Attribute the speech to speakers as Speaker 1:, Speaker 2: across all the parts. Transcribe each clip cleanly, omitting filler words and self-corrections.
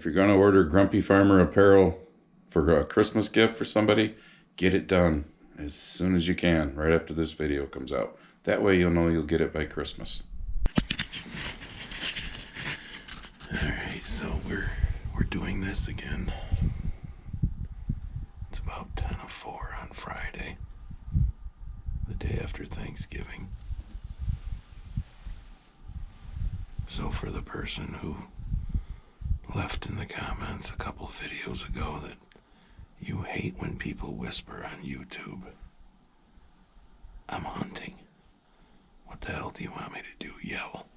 Speaker 1: if you're going to order Grumpy Farmer apparel for a Christmas gift for somebody, get it done as soon as you can, right after this video comes out. That way you'll know you'll get it by Christmas. Alright, so we're doing this again. It's about 10:04 on Friday, the day after Thanksgiving. So for the person who left in the comments a couple videos ago that you hate when people whisper on YouTube, I'm hunting. What the hell do you want me to do? Yell?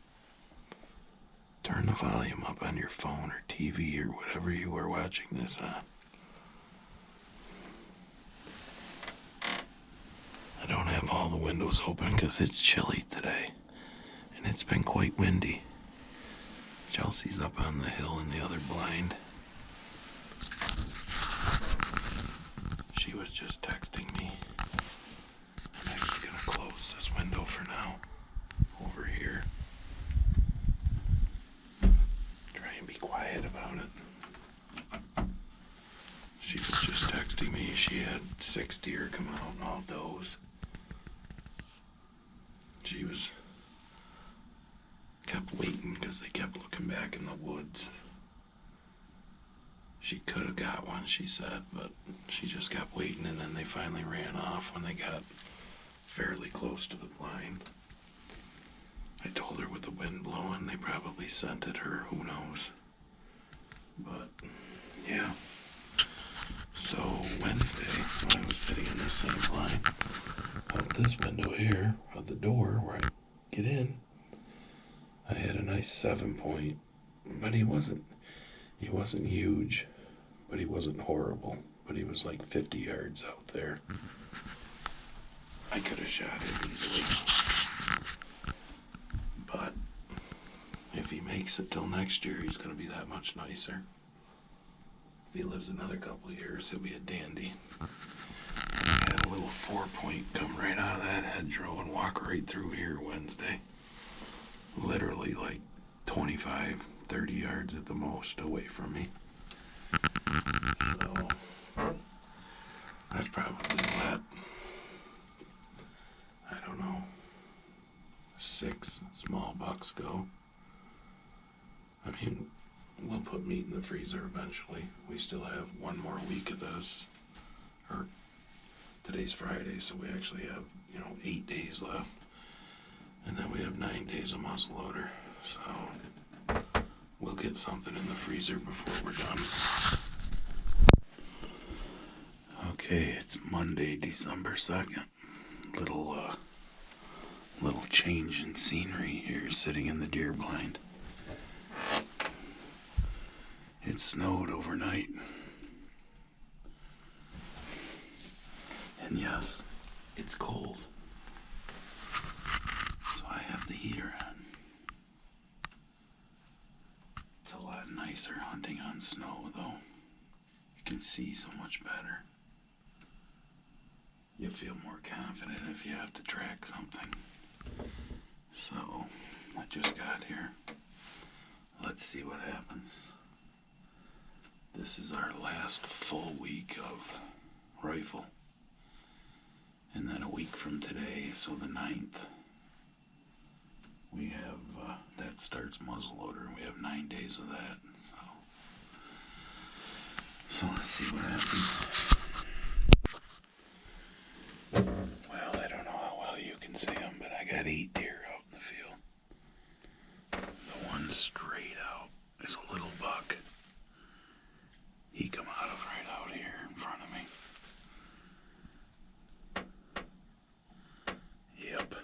Speaker 1: Turn the volume up on your phone or TV or whatever you are watching this on. I don't have all the windows open because it's chilly today and it's been quite windy. Chelsea's up on the hill in the other blind. She was just texting me. I'm actually going to close this window for now. Over here. Try and be quiet about it. She was just texting me. She had 6 deer come out and all does. She kept waiting because they kept looking back in the woods. She could have got one, she said, but she just kept waiting, and then they finally ran off when they got fairly close to the blind. I told her with the wind blowing, they probably scented her, who knows. But, yeah. So, Wednesday, when I was sitting in the same blind, out this window here, of the door where I get in, I had a nice 7-point, but he wasn't huge, but he wasn't horrible, but he was like 50 yards out there. I could have shot him easily, but if he makes it till next year, he's going to be that much nicer. If he lives another couple of years, he'll be a dandy. I had a little 4-point come right out of that hedgerow and walk right through here Wednesday. Literally like 25, 30 yards at the most away from me. So, I've probably let, I don't know, 6 small bucks go. I mean, we'll put meat in the freezer eventually. We still have one more week of this. Or, today's Friday, so we actually have, 8 days left. And then we have 9 days of muzzleloader. So, we'll get something in the freezer before we're done. Okay, it's Monday, December 2nd. Little change in scenery here, sitting in the deer blind. It snowed overnight. And yes, it's cold. So I have the heater on. It's a lot nicer hunting on snow, though. You can see so much better. You feel more confident if you have to track something. So, I just got here. Let's see what happens. This is our last full week of rifle. And then a week from today, so the 9th, we have, that starts muzzleloader, and we have 9 days of that. So let's see what happens. Well, I don't know how well you can see them, but I got 8 deer out in the field. The one straight out is a little buck. He come out of right out here in front of me. Yep.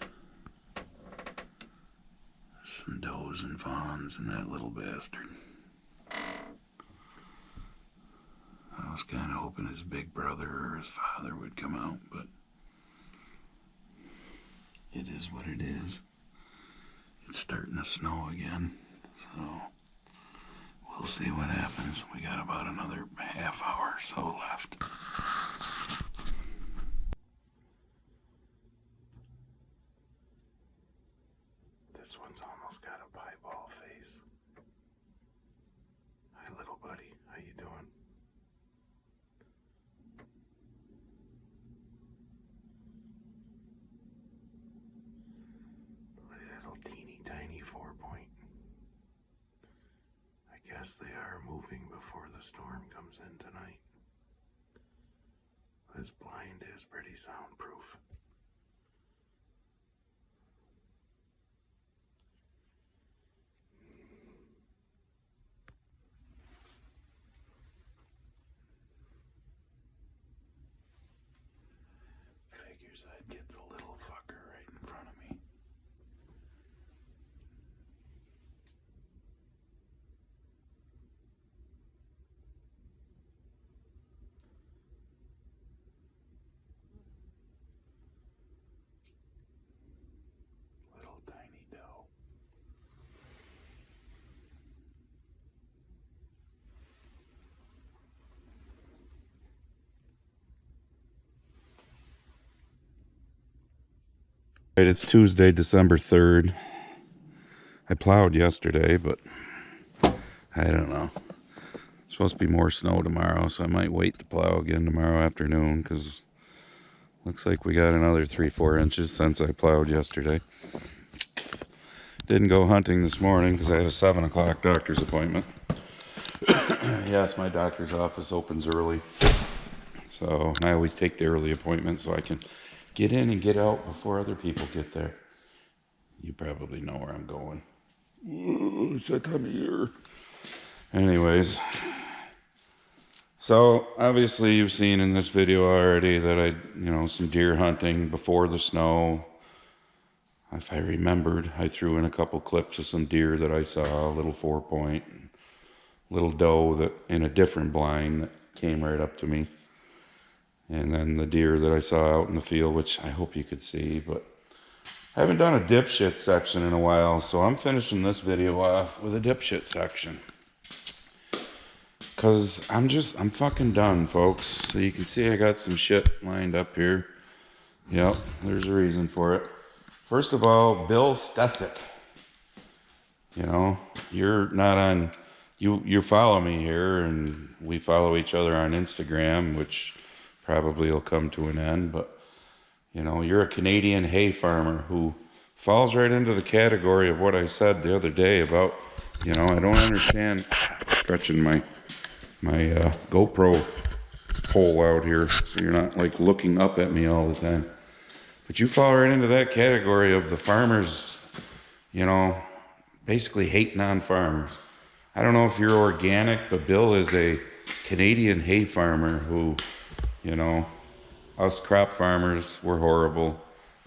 Speaker 1: Some does and fawns and that little bastard. I was kind of hoping his big brother or his father would come out, but it is what it is. It's starting to snow again, so we'll see what happens. We got about another half hour or so left. This one's almost got a piebald face. Hi, little buddy. guess they are moving before the storm comes in tonight. This blind is pretty soundproof. Figures I'd get the little fucker right in front of me. Little tiny doe. Right, it's Tuesday, December 3rd. I plowed yesterday, but I don't know. It's supposed to be more snow tomorrow, so I might wait to plow again tomorrow afternoon, because looks like we got another 3-4 inches since I plowed yesterday. Didn't go hunting this morning because I had a 7 o'clock doctor's appointment. Yes, my doctor's office opens early. So I always take the early appointment so I can get in and get out before other people get there. You probably know where I'm going. It's that time of year. Anyways. So obviously you've seen in this video already that I, some deer hunting before the snow. If I remembered, I threw in a couple clips of some deer that I saw, a little 4-point, little doe that in a different blind that came right up to me. And then the deer that I saw out in the field, which I hope you could see, but I haven't done a dipshit section in a while, so I'm finishing this video off with a dipshit section. Because I'm fucking done, folks. So you can see I got some shit lined up here. Yep, there's a reason for it. First of all, Bill Stesick. You're not on, you follow me here, and we follow each other on Instagram, which probably will come to an end, but you're a Canadian hay farmer who falls right into the category of what I said the other day about, I don't understand stretching my GoPro pole out here so you're not like looking up at me all the time. But you fall right into that category of the farmers, basically hating on farmers. I don't know if you're organic, but Bill is a Canadian hay farmer who, us crop farmers, we're horrible.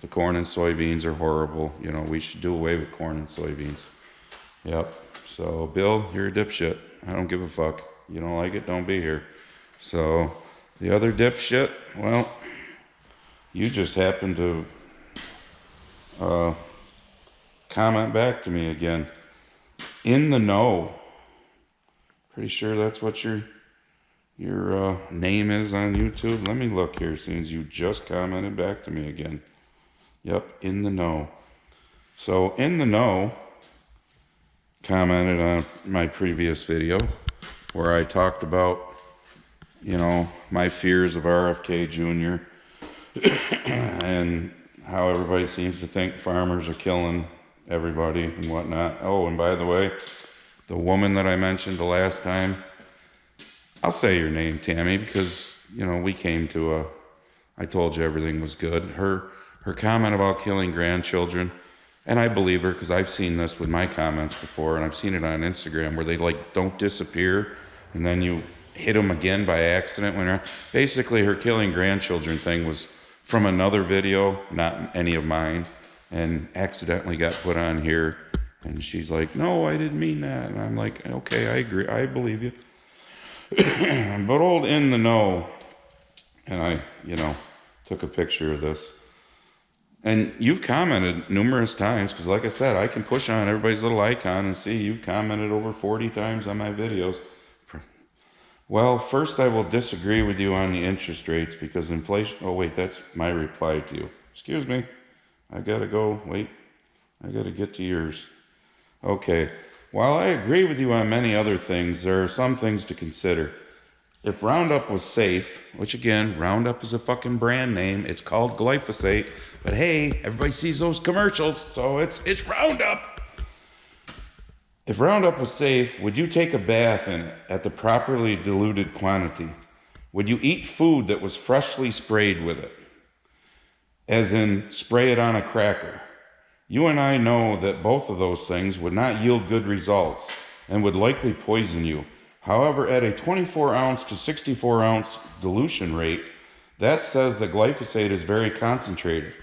Speaker 1: The corn and soybeans are horrible. We should do away with corn and soybeans. Yep. So, Bill, you're a dipshit. I don't give a fuck. You don't like it, don't be here. So, the other dipshit, well, you just happened to comment back to me again. In the know. Pretty sure that's what your name is on YouTube. Let me look here since you just commented back to me again. Yep, in the know. So, in the know commented on my previous video where I talked about, my fears of RFK Jr. and how everybody seems to think farmers are killing everybody and whatnot. Oh, and by the way, the woman that I mentioned the last time, I'll say your name, Tammy, because, we came to I told you everything was good. Her comment about killing grandchildren, and I believe her because I've seen this with my comments before, and I've seen it on Instagram where they don't disappear, and then you hit them again by accident. Basically, her killing grandchildren thing was from another video, not any of mine, and accidentally got put on here. And she's like, no, I didn't mean that. And I'm like, okay, I agree. I believe you. But old in the know, and I, took a picture of this. And you've commented numerous times, because like I said, I can push on everybody's little icon and see you've commented over 40 times on my videos. Well, first I will disagree with you on the interest rates, because inflation... Oh, wait, that's my reply to you. Excuse me. I gotta go. Wait. I gotta get to yours. Okay. While I agree with you on many other things, there are some things to consider. If Roundup was safe, which again, Roundup is a fucking brand name, it's called glyphosate, but hey, everybody sees those commercials, so it's Roundup.
Speaker 2: If Roundup was safe, would you take a bath in it at the properly diluted quantity? Would you eat food that was freshly sprayed with it? As in, spray it on a cracker. You and I know that both of those things would not yield good results and would likely poison you. However, at a 24 ounce to 64 ounce dilution rate, that says that glyphosate is very concentrated.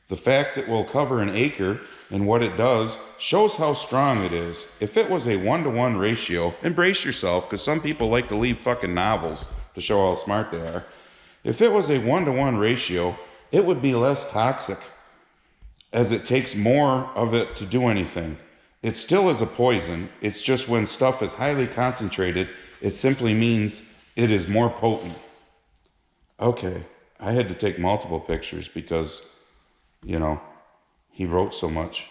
Speaker 2: The fact it will cover an acre and what it does shows how strong it is. If it was a 1-to-1 ratio, and brace yourself, because some people like to leave fucking novels to show how smart they are. If it was a 1-to-1 ratio, it would be less toxic, as it takes more of it to do anything. It still is a poison. It's just when stuff is highly concentrated, it simply means it is more potent. Okay, I had to take multiple pictures because, you know, he wrote so much.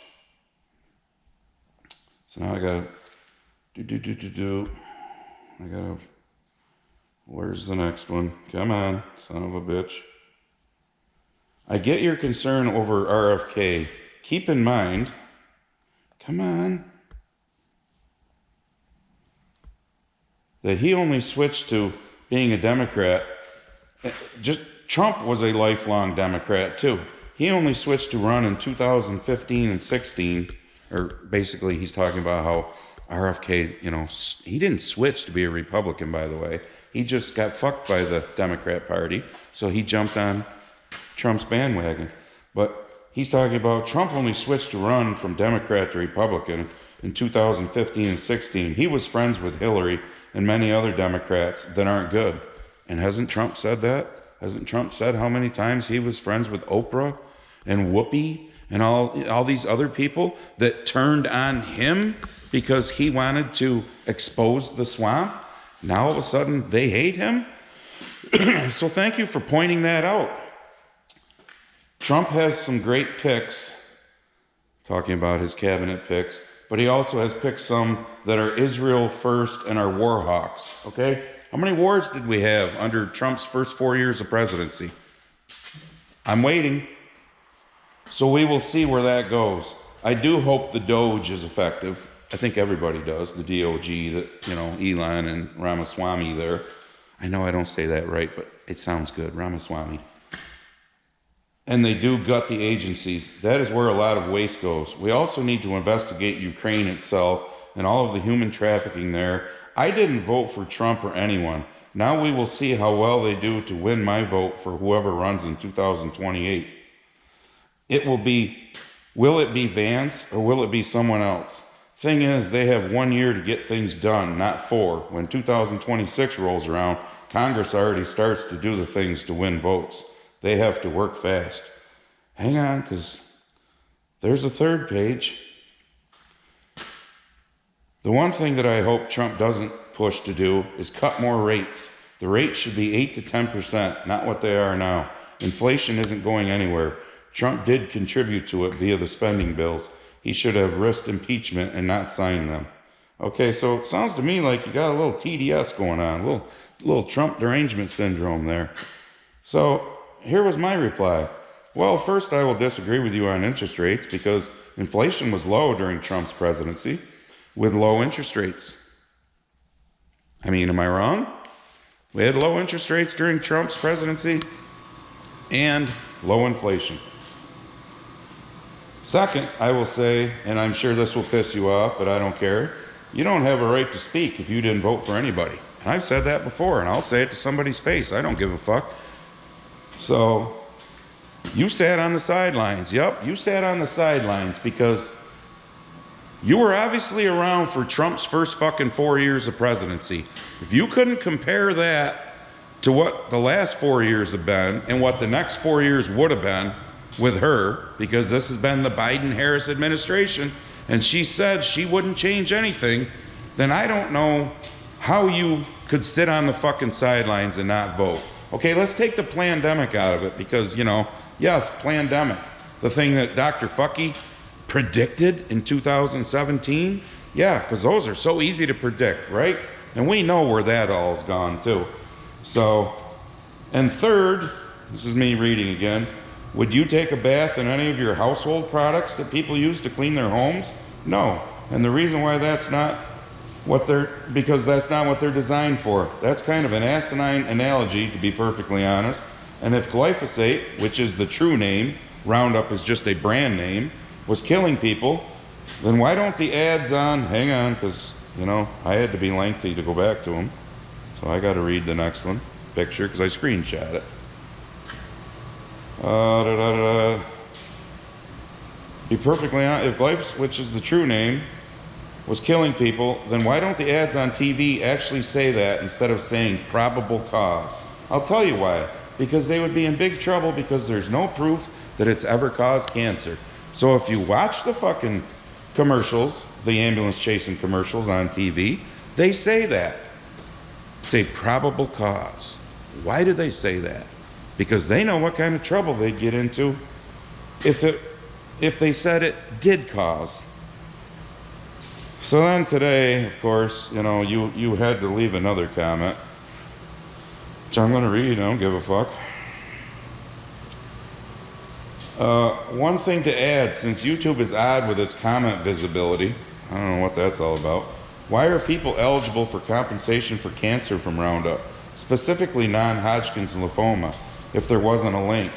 Speaker 2: So now I gotta where's the next one? Come on, son of a bitch. I get your concern over RFK. Keep in mind, come on, that he only switched to being a Democrat. Just Trump was a lifelong Democrat too. He only switched to run in 2015 and 16, or basically he's talking about how RFK, you know, he didn't switch to be a Republican, by the way. He just got fucked by the Democrat Party, so he jumped on Trump's bandwagon. But he's talking about Trump only switched to run from Democrat to Republican in 2015 and 16. He was friends with Hillary and many other Democrats that aren't good. And hasn't Trump said that? Hasn't Trump said how many times he was friends with Oprah and Whoopi and all these other people that turned on him because he wanted to expose the swamp? Now all of a sudden they hate him? So thank you for pointing that out. Trump has some great picks, talking about his cabinet picks, but he also has picked some that are Israel first and are war hawks, okay? How many wars did we have under Trump's first 4 years of presidency? I'm waiting. So we will see where that goes. I do hope the Doge is effective. I think everybody does, the D-O-G, that, you know, Elon and Ramaswamy there. I know I don't say that right, but it sounds good, Ramaswamy. And they do gut the agencies. That is where a lot of waste goes. We also need to investigate Ukraine itself and all of the human trafficking there. I didn't vote for Trump or anyone. Now we will see how well they do to win my vote for whoever runs in 2028. Will it be Vance or will it be someone else? Thing is, they have 1 year to get things done, not 4. When 2026 rolls around, Congress already starts to do the things to win votes. They have to work fast. Hang on, because there's a third page. The one thing that I hope Trump doesn't push to do is cut more rates. The rate should be 8 to 10%, not what they are now. Inflation isn't going anywhere. Trump did contribute to it via the spending bills. He should have risked impeachment and not signed them. Okay, so it sounds to me like you got a little TDS going on, a little Trump derangement syndrome there. So here was my reply. Well, first I will disagree with you on interest rates because inflation was low during Trump's presidency with low interest rates. I mean, am I wrong? We had low interest rates during Trump's presidency and low inflation. Second, I will say, and I'm sure this will piss you off, but I don't care, you don't have a right to speak if you didn't vote for anybody. And I've said that before, and I'll say it to somebody's face. I don't give a fuck. So, you sat on the sidelines. Yep, you sat on the sidelines because you were obviously around for Trump's first fucking 4 years of presidency. If you couldn't compare that to what the last 4 years have been and what the next 4 years would have been with her, because this has been the Biden-Harris administration, and she said she wouldn't change anything, then I don't know how you could sit on the fucking sidelines and not vote. Okay, let's take the plandemic out of it because, you know, yes, plandemic, the thing that Dr. Fucky predicted in 2017. Yeah, because those are so easy to predict, right? And we know where that all's gone too. So, and third, this is me reading again, would you take a bath in any of your household products that people use to clean their homes? No. And the reason why that's not because that's not what they're designed for. That's kind of an asinine analogy, to be perfectly honest. And if glyphosate, which is the true name, Roundup is just a brand name, was killing people, then why don't the ads on, hang on, because, you know, I had to be lengthy to go back to them. So I got to read the next one, picture, because I screenshot it. Be perfectly honest, if glyphosate, which is the true name, was killing people, then why don't the ads on TV actually say that instead of saying probable cause? I'll tell you why. Because they would be in big trouble because there's no proof that it's ever caused cancer. So if you watch the fucking commercials, the ambulance chasing commercials on TV, they say that. It's a probable cause. Why do they say that? Because they know what kind of trouble they'd get into if they said it did cause. So then today, of course, you know, you had to leave another comment, which I'm going to read. I don't give a fuck. One thing to add, since YouTube is odd with its comment visibility, I don't know what that's all about. Why are people eligible for compensation for cancer from Roundup, specifically non-Hodgkin's lymphoma? If there wasn't a link,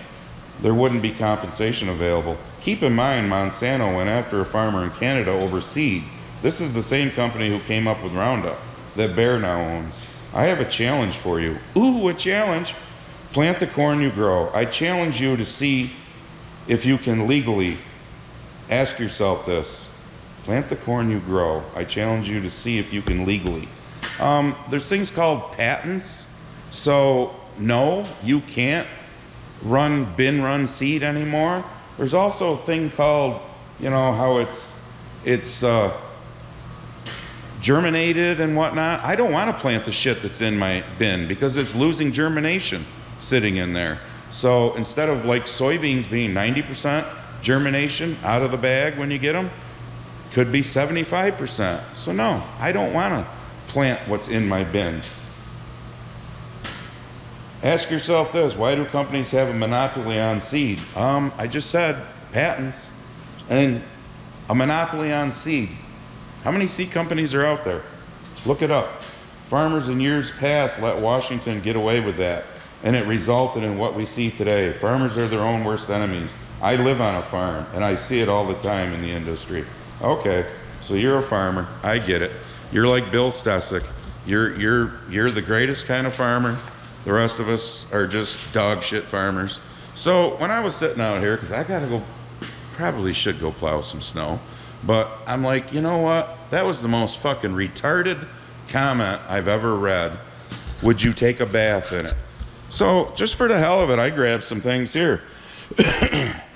Speaker 2: there wouldn't be compensation available. Keep in mind, Monsanto went after a farmer in Canada over seed. This is the same company who came up with Roundup that Bayer now owns. I have a challenge for you. Ooh, a challenge. Plant the corn you grow. I challenge you to see if you can legally ask yourself this. Plant the corn you grow. I challenge you to see if you can legally. There's things called patents. So no, you can't bin run seed anymore. There's also a thing called, you know, how it's germinated and whatnot. I don't want to plant the shit that's in my bin because it's losing germination sitting in there. So instead of like soybeans being 90% germination out of the bag when you get them, could be 75%. So no, I don't want to plant what's in my bin. Ask yourself this, why do companies have a monopoly on seed? I just said patents and a monopoly on seed. How many seed companies are out there? Look it up. Farmers in years past let Washington get away with that, and it resulted in what we see today. Farmers are their own worst enemies. I live on a farm, and I see it all the time in the industry. Okay, so you're a farmer. I get it. You're like Bill Stesick. You're the greatest kind of farmer. The rest of us are just dog shit farmers. So when I was sitting out here, because I gotta go, probably should go plow some snow, but I'm like, you know what? That was the most fucking retarded comment I've ever read. Would you take a bath in it? So just for the hell of it, I grabbed some things here.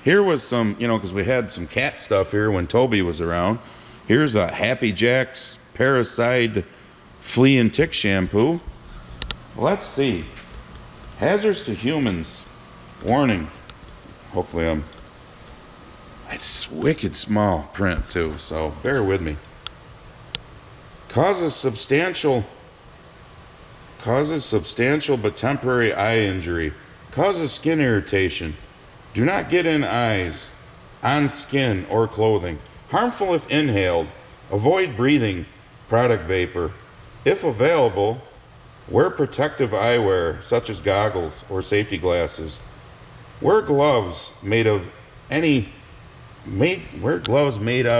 Speaker 2: Here was some, you know, because we had some cat stuff here when Toby was around. Here's a Happy Jack's Parasite Flea and Tick Shampoo. Let's see. Hazards to humans. Warning. Hopefully it's wicked small print too, so bear with me. Causes substantial but temporary eye injury. Causes skin irritation. Do not get in eyes, on skin, or clothing. Harmful if inhaled. Avoid breathing product vapor. If available, wear protective eyewear such as goggles or safety glasses. Wear gloves made out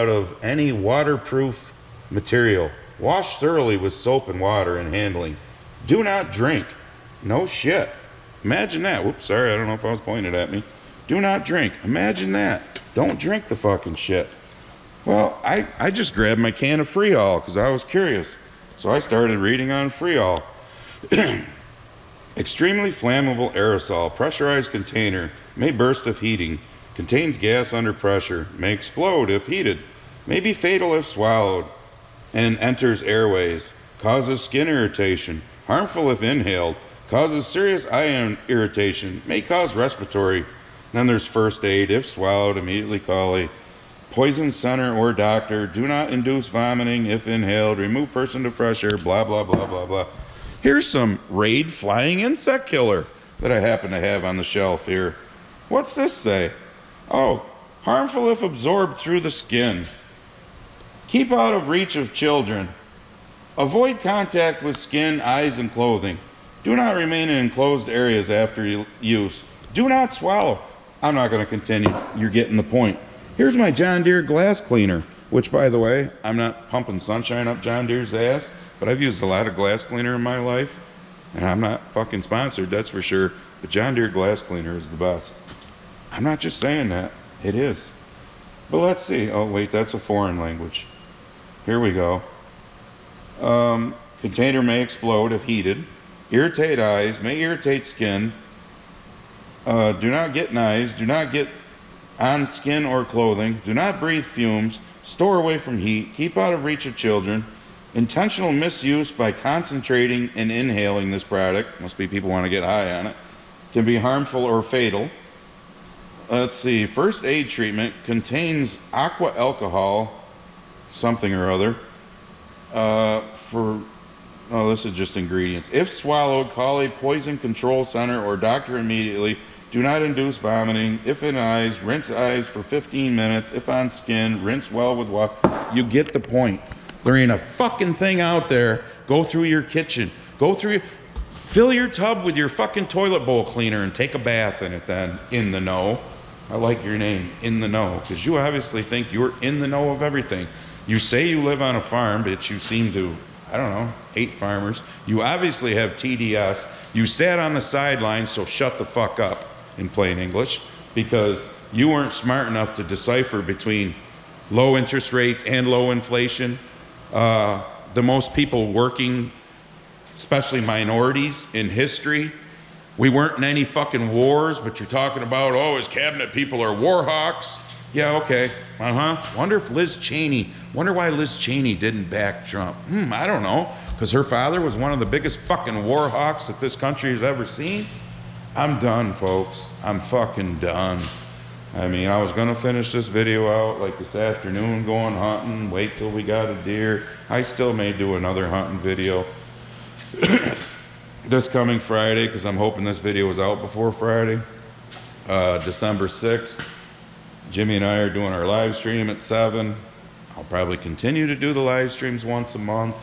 Speaker 2: of any waterproof material. Wash thoroughly with soap and water in handling. Do not drink. No shit. Imagine that. Whoops, sorry, I don't know if I was pointed at me. Do not drink. Imagine that. Don't drink the fucking shit. Well, I just grabbed my can of Freol because I was curious. So I started reading on Freol. Extremely flammable aerosol, pressurized container, may burst if heating, contains gas under pressure, may explode if heated, may be fatal if swallowed, and enters airways, causes skin irritation, harmful if inhaled, causes serious eye irritation, may cause respiratory. Then there's first aid, if swallowed, immediately call a poison center or doctor, do not induce vomiting if inhaled, remove person to fresh air, blah, blah, blah, blah, blah. Here's some Raid flying insect killer that I happen to have on the shelf here. What's this say? Oh, harmful if absorbed through the skin. Keep out of reach of children. Avoid contact with skin, eyes, and clothing. Do not remain in enclosed areas after use. Do not swallow. I'm not going to continue. You're getting the point. Here's my John Deere glass cleaner, which, by the way, I'm not pumping sunshine up John Deere's ass, but I've used a lot of glass cleaner in my life, and I'm not fucking sponsored, that's for sure, but John Deere glass cleaner is the best. I'm not just saying that. It is. But let's see. Oh, wait, that's a foreign language. Here we go. Container may explode if heated. Irritate eyes, may irritate skin. Do not get in eyes. Do not get on skin or clothing. Do not breathe fumes. Store away from heat. Keep out of reach of children. Intentional misuse by concentrating and inhaling this product, must be people want to get high on it, can be harmful or fatal. Let's see. First aid treatment contains aqua alcohol, something or other. This is just ingredients. If swallowed, call a poison control center or doctor immediately. Do not induce vomiting. If in eyes, rinse eyes for 15 minutes. If on skin, rinse well with water. You get the point. There ain't a fucking thing out there. Go through your kitchen. Fill your tub with your fucking toilet bowl cleaner and take a bath in it then. In the know. I like your name, In the Know, because you obviously think you're in the know of everything. You say you live on a farm, but you seem to, I don't know, hate farmers. You obviously have TDS. You sat on the sidelines, so shut the fuck up, in plain English, because you weren't smart enough to decipher between low interest rates and low inflation. The most people working, especially minorities in history, we weren't in any fucking wars, but you're talking about, oh, his cabinet people are war hawks. Yeah, okay. Wonder why Liz Cheney didn't back Trump. I don't know. Because her father was one of the biggest fucking war hawks that this country has ever seen. I'm done, folks. I'm fucking done. I mean, I was going to finish this video out like this afternoon, going hunting, wait till we got a deer. I still may do another hunting video this coming Friday, because I'm hoping this video is out before Friday. December 6th. Jimmy and I are doing our live stream at 7. I'll probably continue to do the live streams once a month.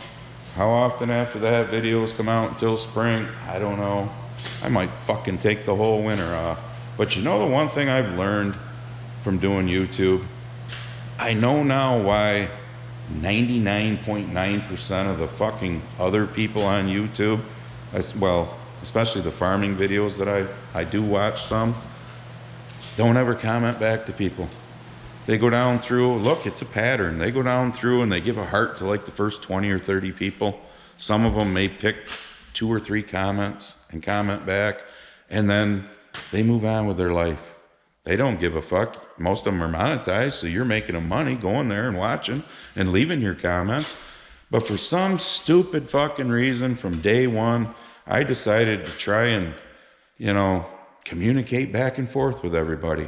Speaker 2: How often after that videos come out until spring, I don't know. I might fucking take the whole winter off. But you know the one thing I've learned from doing YouTube? I know now why 99.9% of the fucking other people on YouTube, especially the farming videos that I do watch some, don't ever comment back to people. They go down through, look, it's a pattern. They go down through and they give a heart to like the first 20 or 30 people. Some of them may pick 2 or 3 comments and comment back, and then they move on with their life. They don't give a fuck. Most of them are monetized, so you're making them money going there and watching and leaving your comments. But for some stupid fucking reason from day one, I decided to try and, communicate back and forth with everybody.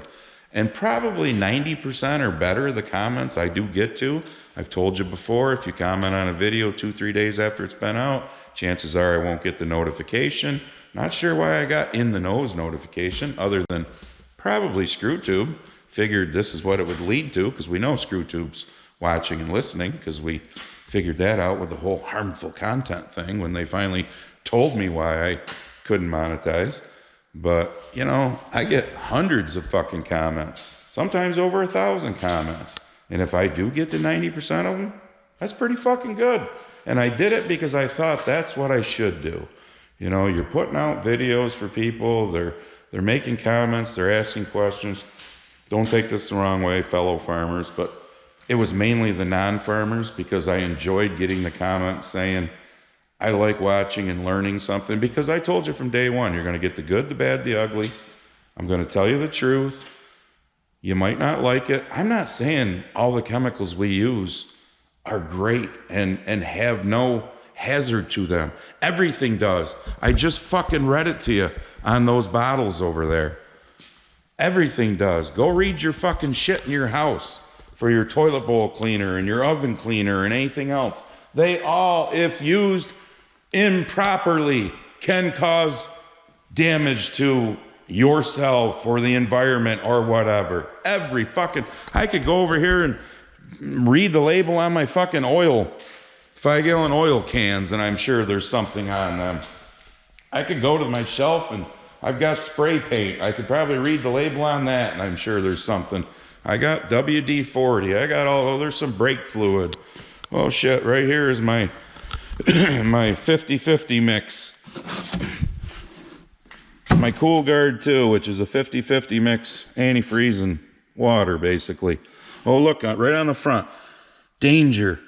Speaker 2: And probably 90% or better of the comments I do get to. I've told you before, if you comment on a video 2-3 days after it's been out, chances are I won't get the notification. Not sure why I got In the Know's notification, other than probably ScrewTube. Figured this is what it would lead to, because we know ScrewTube's watching and listening, because we figured that out with the whole harmful content thing when they finally told me why I couldn't monetize. But, I get hundreds of fucking comments, sometimes over 1,000 comments. And if I do get to 90% of them, that's pretty fucking good. And I did it because I thought that's what I should do. You're putting out videos for people, they're making comments, they're asking questions. Don't take this the wrong way, fellow farmers, but it was mainly the non-farmers, because I enjoyed getting the comments saying, I like watching and learning something, because I told you from day one, you're going to get the good, the bad, the ugly. I'm going to tell you the truth. You might not like it. I'm not saying all the chemicals we use are great and have no hazard to them. Everything does. I just fucking read it to you on those bottles over there. Everything does. Go read your fucking shit in your house for your toilet bowl cleaner and your oven cleaner and anything else. They all, if used improperly, can cause damage to yourself or the environment or whatever. I could go over here and read the label on my fucking 5-gallon oil cans, and I'm sure there's something on them. I could go to my shelf and I've got spray paint. I could probably read the label on that, and I'm sure there's something. I got WD-40. I got there's some brake fluid. Oh shit, right here is my my 50-50 mix. My Cool Guard 2, which is a 50-50 mix antifreeze and water, basically. Oh, look, right on the front. Danger.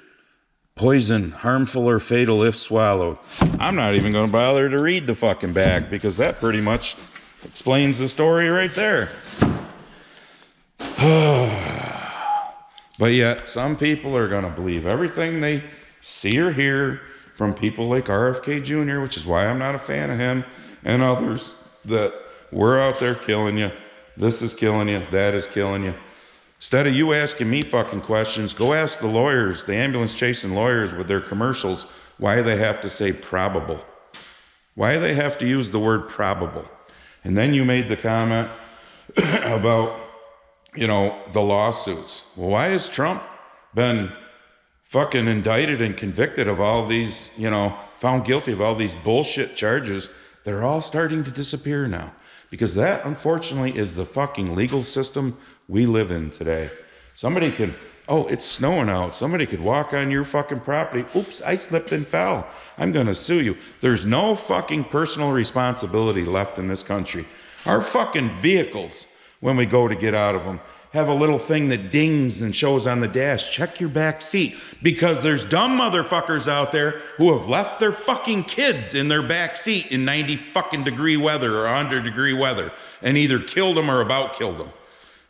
Speaker 2: Poison, harmful or fatal if swallowed. I'm not even going to bother to read the fucking bag because that pretty much explains the story right there. But yet, some people are going to believe everything they see or hear from people like RFK Jr., which is why I'm not a fan of him, and others, that we're out there killing you, this is killing you, that is killing you. Instead of you asking me fucking questions, go ask the lawyers, the ambulance chasing lawyers with their commercials, why they have to say probable. Why they have to use the word probable. And then you made the comment about, the lawsuits. Well, why has Trump been fucking indicted and convicted of all these, found guilty of all these bullshit charges? They're all starting to disappear now. Because that, unfortunately, is the fucking legal system we live in today. Somebody could, it's snowing out. Somebody could walk on your fucking property. Oops, I slipped and fell. I'm going to sue you. There's no fucking personal responsibility left in this country. Our fucking vehicles, when we go to get out of them, have a little thing that dings and shows on the dash. Check your back seat. Because there's dumb motherfuckers out there who have left their fucking kids in their back seat in 90 fucking degree weather or 100 degree weather and either killed them or about killed them.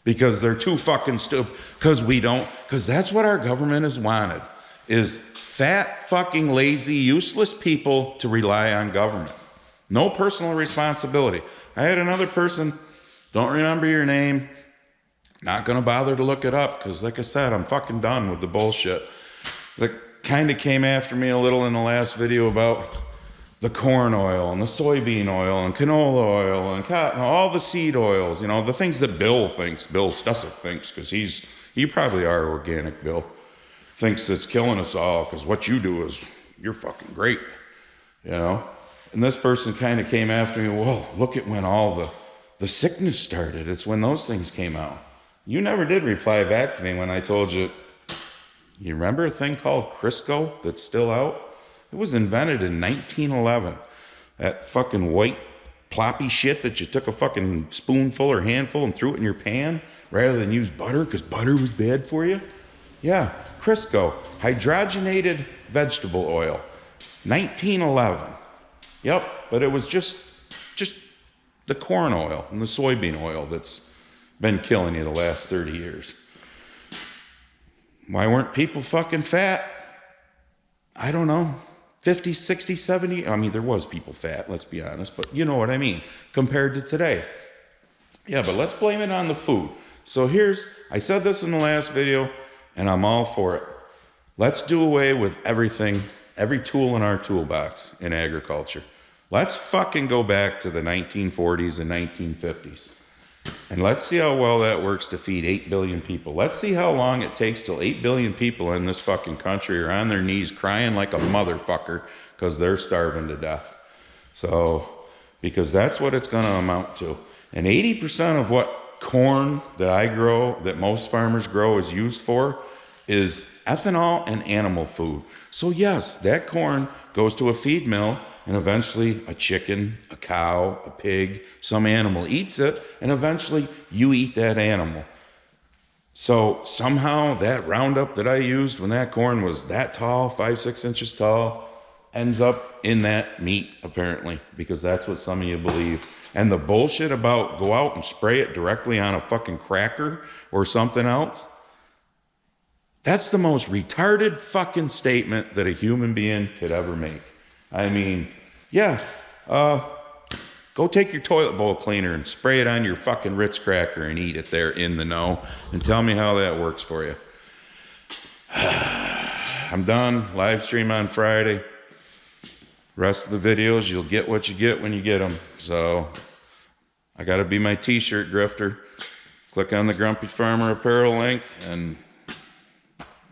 Speaker 2: Because they're too fucking stupid. Because that's what our government has wanted, is fat, fucking, lazy, useless people to rely on government. No personal responsibility. I had another person, don't remember your name, not going to bother to look it up, because like I said, I'm fucking done with the bullshit. That kind of came after me a little in the last video about the corn oil and the soybean oil and canola oil and cotton, all the seed oils, the things that Bill Stussick thinks, because you probably are organic, Bill, thinks it's killing us all because what you do is, you're fucking great, And this person kind of came after me, well, look at when all the sickness started. It's when those things came out. You never did reply back to me when I told you remember a thing called Crisco that's still out? It was invented in 1911. That fucking white ploppy shit that you took a fucking spoonful or handful and threw it in your pan rather than use butter because butter was bad for you. Yeah, Crisco, hydrogenated vegetable oil, 1911. Yep, but it was just the corn oil and the soybean oil that's been killing you the last 30 years. Why weren't people fucking fat? I don't know. 50, 60, 70. I mean, there was people fat, let's be honest, but you know what I mean, compared to today. Yeah, but let's blame it on the food. So I said this in the last video, and I'm all for it. Let's do away with everything, every tool in our toolbox in agriculture. Let's fucking go back to the 1940s and 1950s. And let's see how well that works to feed 8 billion people. Let's see how long it takes till 8 billion people in this fucking country are on their knees crying like a motherfucker because they're starving to death. So, because that's what it's going to amount to. And 80% of what corn that I grow, that most farmers grow, is used for is ethanol and animal food. So yes, that corn goes to a feed mill, and eventually a chicken, a cow, a pig, some animal eats it, and eventually you eat that animal. So somehow that Roundup that I used when that corn was that tall, 5-6 inches tall, ends up in that meat, apparently, because that's what some of you believe. And the bullshit about go out and spray it directly on a fucking cracker or something else, that's the most retarded fucking statement that a human being could ever make. I mean, yeah, go take your toilet bowl cleaner and spray it on your fucking Ritz cracker and eat it there in the know and tell me how that works for you. I'm done. Live stream on Friday. Rest of the videos, you'll get what you get when you get them. So I got to be my t-shirt drifter. Click on the Grumpy Farmer apparel link and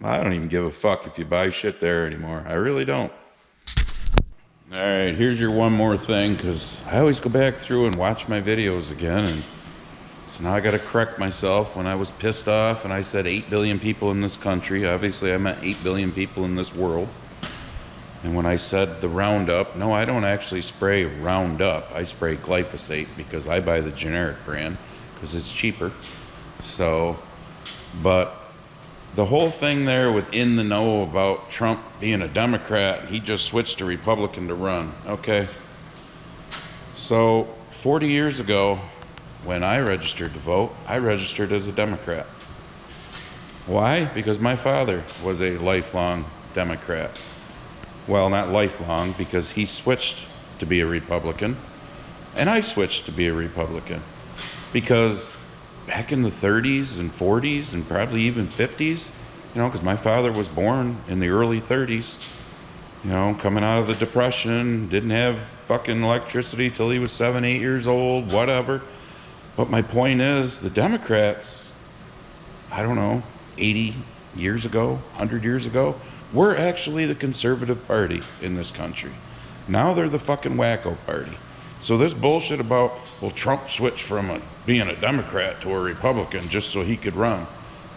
Speaker 2: I don't even give a fuck if you buy shit there anymore. I really don't. All right, here's your one more thing, because I always go back through and watch my videos again, and so now I got to correct myself. When I was pissed off and I said 8 billion people in this country, obviously I meant 8 billion people in this world. And when I said the Roundup, no, I don't actually spray Roundup. I spray glyphosate because I buy the generic brand because it's cheaper. So, but the whole thing there with in the know about Trump being a Democrat, he just switched to Republican to run. Okay. So 40 years ago, when I registered to vote, I registered as a Democrat. Why? Because my father was a lifelong Democrat. Well, not lifelong, because he switched to be a Republican, and I switched to be a Republican. Because back in the 30s and 40s and probably even 50s, you know, because my father was born in the early 30s, you know, coming out of the Depression, didn't have fucking electricity till he was 7, 8 years old, whatever. But my point is, the Democrats, I don't know, 80 years ago, 100 years ago, were actually the conservative party in this country. Now they're the fucking wacko party. So this bullshit about, well, Trump switched from being a Democrat to a Republican just so he could run.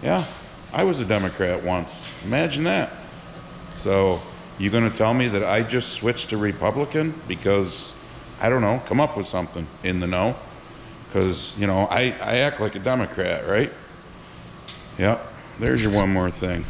Speaker 2: Yeah, I was a Democrat once. Imagine that. So you gonna tell me that I just switched to Republican because, I don't know, come up with something in the know? Because, you know, I act like a Democrat, right? Yep, there's your one more thing.